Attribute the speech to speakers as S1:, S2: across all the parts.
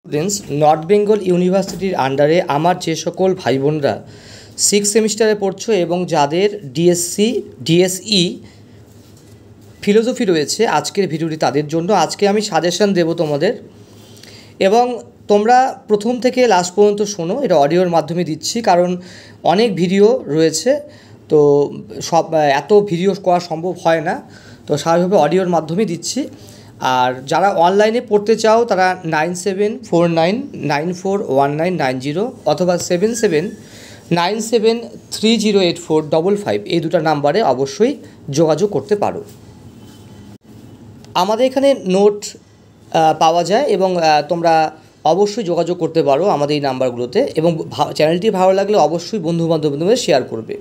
S1: Students, north Bengal ইউনিভার্সিটির আন্ডারে আমার যে সকল ভাই বোনরা 6 সেমিস্টারে পড়ছো এবং যাদের ডিএসসি ডিএসই ফিলোসফি রয়েছে, আজকের ভিডিওটি তাদের জন্য। আজকে আমি সাজেশন দেব তোমাদের, এবং তোমরা প্রথম থেকে লাস্ট পর্যন্ত শোনো। এটা অডিওর মাধ্যমে দিচ্ছি কারণ অনেক ভিডিও রয়েছে, তো সব এত ভিডিও করা সম্ভব হয় না, তো স্বাভাবিকভাবে অডিওর মাধ্যমে দিচ্ছি। আর যারা অনলাইনে পড়তে চাও তারা 9749941990 অথবা 7797308455 এই দুটো নাম্বারে অবশ্যই যোগাযোগ করতে পারো। আমাদের এখানে নোট পাওয়া যায় এবং তোমরা অবশ্যই যোগাযোগ করতে পারো আমাদের এই নাম্বারগুলোতে, এবং চ্যানেলটি ভালো লাগলে অবশ্যই বন্ধুবান্ধবদের শেয়ার করবে।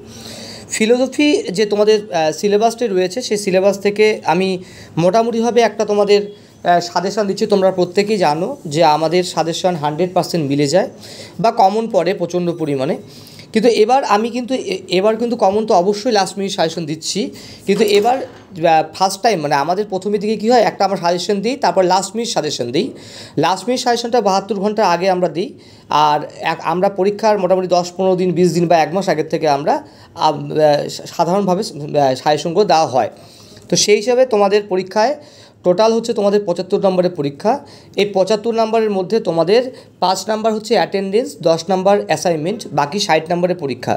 S1: ফিলোসফি যে তোমাদের সিলেবাসটি রয়েছে, সেই সিলেবাস থেকে আমি মোটামুটিভাবে একটা তোমাদের সাজেশান দিচ্ছি। তোমরা প্রত্যেকেই জানো যে আমাদের সাজেশান 100% মিলে যায় বা কমন পড়ে প্রচণ্ড পরিমাণে, কিন্তু এবার কিন্তু কমন তো অবশ্যই লাস্ট মিনিট সাজেশন দিচ্ছি, কিন্তু এবার ফার্স্ট টাইম মানে আমাদের প্রথমের দিকে কী হয়, একটা আমরা সাজেশন দিই, তারপর লাস্ট মিনিট সাজেশন দিই। লাস্ট মিনিট সাজেশনটা 72 ঘন্টা আগে আমরা দিই, আর আমরা পরীক্ষার মোটামুটি 10-15 দিন 20 দিন বা 1 মাস আগের থেকে আমরা সাধারণভাবে সাজেশনগুলো দেওয়া হয়। তো সেই হিসাবে তোমাদের পরীক্ষায় টোটাল হচ্ছে তোমাদের 75 নম্বরের পরীক্ষা। এই 75 নম্বরের মধ্যে তোমাদের 5 নাম্বার হচ্ছে অ্যাটেন্ডেন্স, 10 নাম্বার অ্যাসাইনমেন্ট, বাকি 60 নম্বরের পরীক্ষা।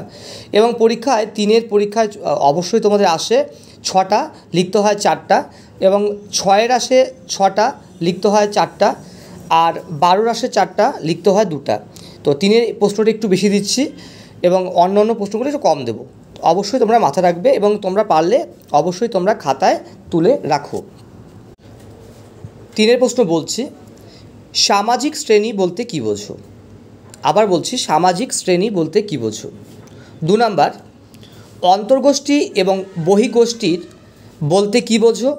S1: এবং পরীক্ষায় 3-এর পরীক্ষায় অবশ্যই তোমাদের আসে 6টা, লিখতে হয় 4টা, এবং 6-এর আসে 6টা, লিখতে হয় 4টা, আর 12-র আসে 4টা, লিখতে হয় 2টা। তো 3-এর প্রশ্নটা একটু বেশি দিচ্ছি এবং অন্য প্রশ্নগুলো একটু কম দেবো, অবশ্যই তোমরা মাথা রাখবে এবং তোমরা পারলে অবশ্যই তোমরা খাতায় তুলে রাখো। 3-এর প্রশ্ন বলছি, সামাজিক শ্রেণী বলতে কী বোঝো? আবার বলছি, সামাজিক শ্রেণী বলতে কী বোঝো? 2 নাম্বার, অন্তর্গোষ্ঠী এবং বহিঃগোষ্ঠীর বলতে কী বোঝো?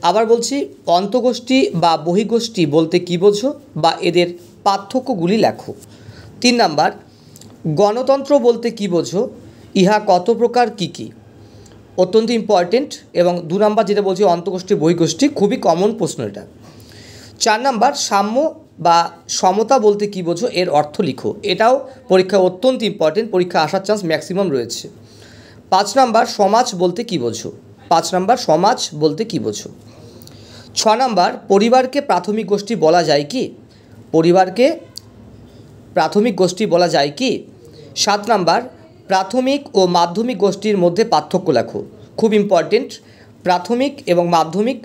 S1: আবার বলছি, অন্তর্গোষ্ঠী বা বহিঃগোষ্ঠী বলতে কী বোঝো বা এদের পার্থক্যগুলি লেখো। 3 নাম্বার, গণতন্ত্র বলতে কী বোঝো? ইহা কত প্রকার, কী কী? অত্যন্ত ইম্পর্টেন্ট। এবং 2 নাম্বার যেটা বলছি, অন্তর্গোষ্ঠী বহিঃগোষ্ঠী, খুবই কমন প্রশ্ন এটা। 4 নাম্বার, সাম্য বা সমতা বলতে কী বোঝো? এর অর্থ লিখো। এটাও পরীক্ষা অত্যন্ত ইম্পর্টেন্ট, পরীক্ষা আসার চান্স ম্যাক্সিমাম রয়েছে। 5 নাম্বার, সমাজ বলতে কী বোঝো? 5 নাম্বার, সমাজ বলতে কী বোঝো? 6 নাম্বার, পরিবারকে প্রাথমিক গোষ্ঠী বলা যায় কি? পরিবারকে প্রাথমিক গোষ্ঠী বলা যায় কি? 7 নাম্বার, প্রাথমিক ও মাধ্যমিক গোষ্ঠীর মধ্যে পার্থক্য লেখো। খুব ইম্পর্টেন্ট, প্রাথমিক এবং মাধ্যমিক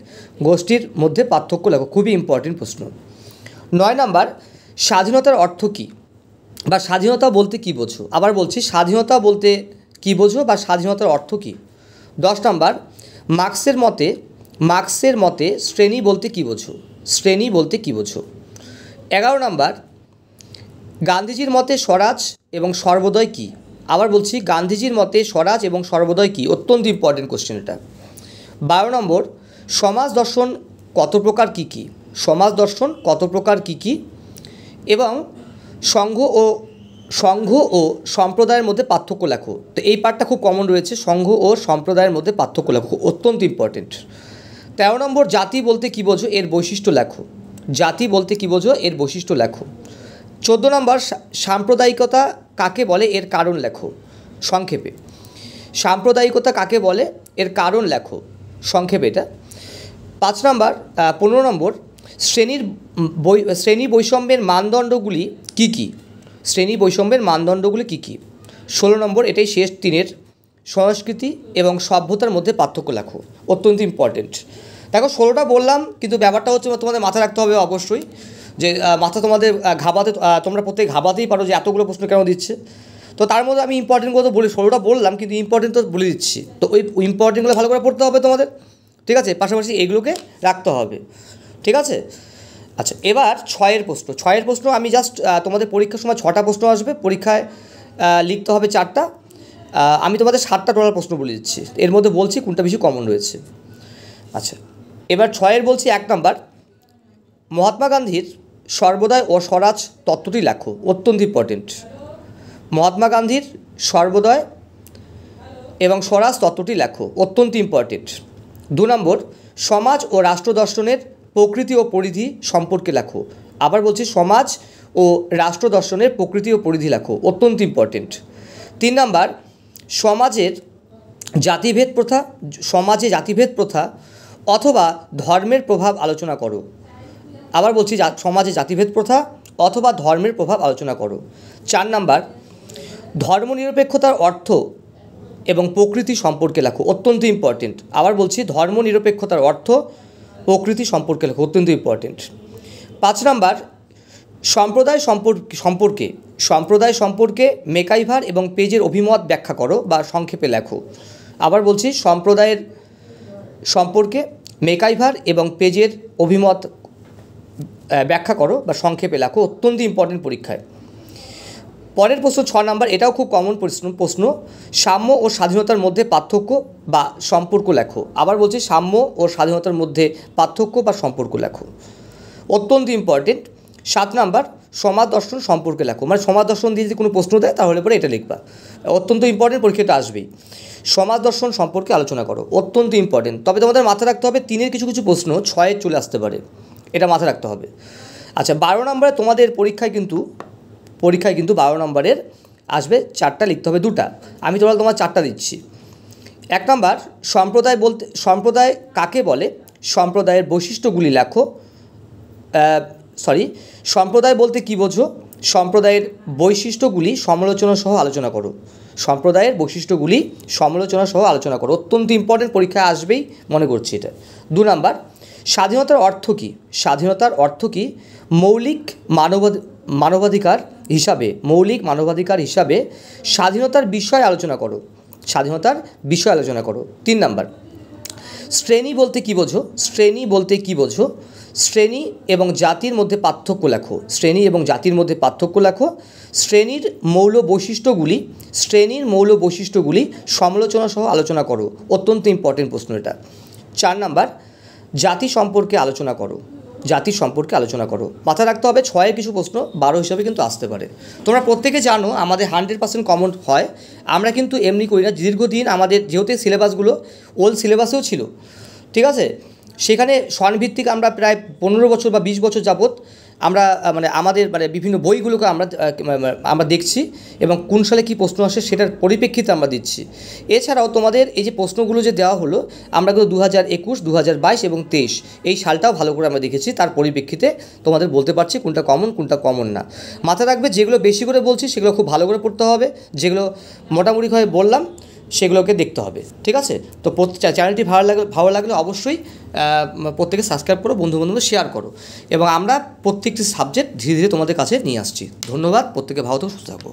S1: গোষ্ঠীর মধ্যে পার্থক্য লেখো, খুবই ইম্পর্টেন্ট প্রশ্ন। 9 নাম্বার, স্বাধীনতার অর্থ কী বা স্বাধীনতা বলতে কী বোঝো? আবার বলছি, স্বাধীনতা বলতে কী বোঝো বা স্বাধীনতার অর্থ কী? 10 নাম্বার, মার্ক্সের মতে শ্রেণী বলতে কী বোঝো? শ্রেণী বলতে কী বোঝো? 11 নাম্বার, গান্ধীজির মতে স্বরাজ এবং সর্বোদয় কী? আবার বলছি, গান্ধীজির মতে স্বরাজ এবং সর্বোদয় কী? অত্যন্ত ইম্পর্টেন্ট কোশ্চেন এটা। 12 নম্বর, সমাজ দর্শন কত প্রকার, কী কী? সমাজ দর্শন কত প্রকার, কী কী? এবং সংঘ ও সম্প্রদায়ের মধ্যে পার্থক্য লেখো। তো এই পার্টটা খুব কমন রয়েছে, সংঘ ও সম্প্রদায়ের মধ্যে পার্থক্য লেখো, অত্যন্ত ইম্পর্টেন্ট। 13 নম্বর, জাতি বলতে কী বোঝো? এর বৈশিষ্ট্য লেখো। জাতি বলতে কী বোঝো? এর বৈশিষ্ট্য লেখো। 14 নম্বর, সাম্প্রদায়িকতা কাকে বলে? এর কারণ লেখো সংক্ষেপে। সাম্প্রদায়িকতা কাকে বলে? এর কারণ লেখো সংক্ষেপে এটা। 15 নম্বর, শ্রেণী বৈষম্যের মানদণ্ডগুলি কী কী? শ্রেণী বৈষম্যের মানদণ্ডগুলি কী কী? 16 নম্বর, এটাই শেষ 3-এর, সংস্কৃতি এবং সভ্যতার মধ্যে পার্থক্য লেখো, অত্যন্ত ইম্পর্টেন্ট। দেখো 16টা বললাম, কিন্তু ব্যাপারটা হচ্ছে তোমাদের মাথায় রাখতে হবে অবশ্যই যে মাথা তোমাদের তোমরা প্রত্যেক ঘাবাতেই পারো যে এতগুলো প্রশ্ন কেন দিচ্ছে। তো তার মধ্যে আমি ইম্পর্টেন্টগুলো তো বলি, 16টা বললাম কিন্তু ইম্পর্টেন্ট তো বলে দিচ্ছি, তো ওই ইম্পর্টেন্টগুলো ভালো করে পড়তে হবে তোমাদের, ঠিক আছে? পাশাপাশি এগুলোকে রাখতে হবে, ঠিক আছে? আচ্ছা, এবার 6-এর প্রশ্ন আমি জাস্ট তোমাদের পরীক্ষার সময় 6টা প্রশ্ন আসবে, পরীক্ষায় লিখতে হবে 4টা। আমি তোমাদের 7টা টোটাল প্রশ্ন বলে দিচ্ছি, এর মধ্যে বলছি কোনটা বেশি কমন রয়েছে। আচ্ছা, এবার 6-এর বলছি, 1 নাম্বার, মহাত্মা গান্ধীর সর্বদয় ও স্বরাজ তত্ত্বটি লেখো, অত্যন্ত ইম্পর্টেন্ট। মহাত্মা গান্ধীর সর্বদয় এবং স্বরাজ তত্ত্বটি লেখো, অত্যন্ত ইম্পর্টেন্ট। 2 নম্বর, সমাজ ও রাষ্ট্র দর্শনের প্রকৃতি ও পরিধি সম্পর্কে লেখো। আবার বলছি, সমাজ ও রাষ্ট্র দর্শনের প্রকৃতি ও পরিধি লেখো, অত্যন্ত ইম্পর্টেন্ট। 3 নাম্বার, সমাজে জাতিভেদ প্রথা অথবা ধর্মের প্রভাব আলোচনা করো। আবার বলছি, সমাজে জাতিভেদ প্রথা অথবা ধর্মের প্রভাব আলোচনা করো। 4 নাম্বার, ধর্মনিরপেক্ষতার অর্থ এবং প্রকৃতি সম্পর্কে লেখো, অত্যন্ত ইম্পর্টেন্ট। আবার বলছি, ধর্মনিরপেক্ষতার অর্থ প্রকৃতি সম্পর্কে লেখো, অত্যন্ত ইম্পর্টেন্ট। 5 নাম্বার, সম্প্রদায় সম্পর্কে মেকাইভার এবং পেজের অভিমত ব্যাখ্যা করো বা সংক্ষেপে লেখো। আবার বলছি, সম্প্রদায়ের সম্পর্কে মেকাইভার এবং পেজের অভিমত ব্যাখ্যা করো বা সংক্ষেপে লেখো, অত্যন্ত ইম্পর্টেন্ট পরীক্ষায়। পরের প্রশ্ন 6 নাম্বার, এটাও খুব কমন প্রশ্ন, সাম্য ও স্বাধীনতার মধ্যে পার্থক্য বা সম্পর্ক লেখো। আবার বলছি, সাম্য ও স্বাধীনতার মধ্যে পার্থক্য বা সম্পর্ক লেখো, অত্যন্ত ইম্পর্টেন্ট। 7 নাম্বার, সমাজ দর্শন সম্পর্কে লেখো। মানে সমাজ দর্শন দিয়ে যদি কোনো প্রশ্ন দেয় তাহলে পরে এটা লিখবা, অত্যন্ত ইম্পর্টেন্ট, পরীক্ষাটা আসবেই। সমাজ দর্শন সম্পর্কে আলোচনা করো, অত্যন্ত ইম্পর্টেন্ট। তবে তোমাদের মাথায় রাখতে হবে 3-এর কিছু প্রশ্ন 6-এ চলে আসতে পারে, এটা মাথায় রাখতে হবে। আচ্ছা, 12 নম্বরে তোমাদের পরীক্ষায় কিন্তু 12 নম্বরের আসবে 4টা, লিখতে হবে 2টা। আমি তোমার 4টা দিচ্ছি। 1 নাম্বার, সম্প্রদায় কাকে বলে, সম্প্রদায়ের বৈশিষ্ট্যগুলি লেখো। সম্প্রদায় বলতে কী বোঝো, সম্প্রদায়ের বৈশিষ্ট্যগুলি সমালোচনা সহ আলোচনা করো। সম্প্রদায়ের বৈশিষ্ট্যগুলি সমালোচনা সহ আলোচনা করো, অত্যন্ত ইম্পর্টেন্ট, পরীক্ষায় আসবেই, মনে করছি এটা। 2 নাম্বার, স্বাধীনতার অর্থ কী, স্বাধীনতার অর্থ কী, মৌলিক মানবাধিকার হিসাবে স্বাধীনতার বিষয় আলোচনা করো, 3 নাম্বার, শ্রেণী বলতে কী বোঝো, শ্রেণী এবং জাতির মধ্যে পার্থক্য লেখো। শ্রেণীর মৌল বৈশিষ্ট্যগুলি সমালোচনা সহ আলোচনা করো, অত্যন্ত ইম্পর্টেন্ট প্রশ্ন এটা। 4 নাম্বার, জাতি সম্পর্কে আলোচনা করো। মাথায় রাখতে হবে 6-এর কিছু প্রশ্ন 12 হিসাবে কিন্তু আসতে পারে। তোমরা প্রত্যেকে জানো আমাদের 100% কমন হয়, আমরা কিন্তু এমনি করি না। দীর্ঘদিন আমাদের যেহেতু সিলেবাসগুলো ওল্ড সিলেবাসেও ছিল, ঠিক আছে, সেখানে স্বয়নভিত্তিক আমরা প্রায় 15 বছর বা 20 বছর যাবৎ আমরা আমাদের বিভিন্ন বইগুলোকে আমরা দেখছি এবং কোন সালে কী প্রশ্ন আসে সেটার পরিপ্রেক্ষিতে আমরা দিচ্ছি। এছাড়াও তোমাদের এই যে প্রশ্নগুলো যে দেওয়া হলো, আমরা কিন্তু 2021, 2022 এবং 23 এই সালটাও ভালো করে আমরা দেখেছি, তার পরিপ্রেক্ষিতে তোমাদের বলতে পারছি কোনটা কমন না। মাথায় রাখবে, যেগুলো বেশি করে বলছি সেগুলো খুব ভালো করে পড়তে হবে, যেগুলো মোটামুটিভাবে বললাম সেগুলোকে দেখতে হবে, ঠিক আছে। তো চ্যানেলটি ভালো লাগলে অবশ্যই প্রত্যেকে সাবস্ক্রাইব করো, বন্ধুদের শেয়ার করো, এবং আমরা প্রত্যেকটি সাবজেক্ট ধীরে ধীরে তোমাদের কাছে নিয়ে আসছি। ধন্যবাদ, প্রত্যেকে ভালো থাকো, সুস্থ থাকো।